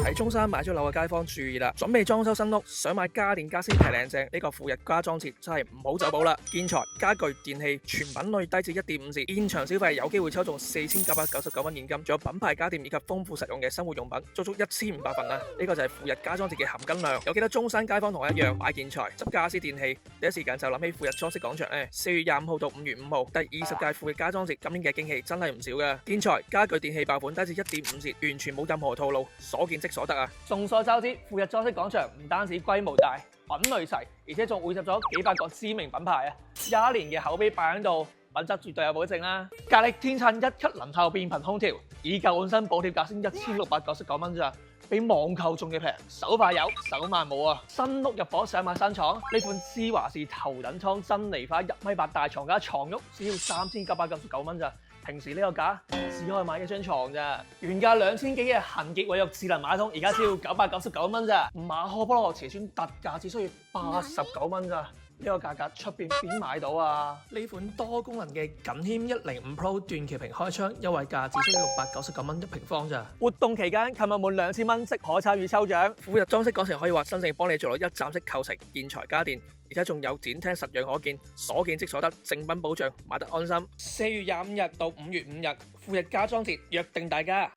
喺中山買咗樓嘅街坊注意啦，準備裝修新屋，想買家電家私平靚正，呢個富日家裝節真係唔好走寶啦！建材、家具、電器全品類低至1.5折，現場消費有機會抽中4999蚊現金，仲有品牌家電以及豐富實用嘅生活用品，足足1500份啊！呢個就係富日家裝節嘅含金量。有幾多中山街坊同我一樣買建材、執家私電器，第一時間就諗起富日裝飾廣場咧。4月25號到5月5號，第20屆富日家裝節，今年嘅驚喜真係唔少㗎。建材、家具、電器爆款低至1.5折，完全冇任何套路，所見即所得啊！眾所周知，富日裝飾廣場唔單止規模大、品類齊，而且仲匯集咗幾百個知名品牌啊！21年嘅口碑擺喺度，品質絕對有保證啦！格力天襯1級能效變頻空調，以舊換新補貼價先1699蚊咋，比網購仲要平，手快有，手慢冇啊！新屋入伙想買新床，呢款施華氏頭等艙真尼花1米8大床加床褥，只要3999蚊咋。平時呢個價只可以買一張床咋，原價2000幾嘅恒潔衛浴智能馬桶，而家只要999蚊咋。馬可波羅瓷磚特價只需要89蚊咋，呢個價格出邊買到啊？呢款多功能嘅緊謙105 Pro 斷橋屏開窗，優惠價只需要699蚊1平方咋。活動期間購物滿2000蚊即可參與抽獎。富日裝飾廣場可以話真正幫你做到一站式購成，建材家電。而且仲有展廳實樣可見，所見即所得，正品保障，買得安心。4月25日到5月5日，富日家裝節約定大家。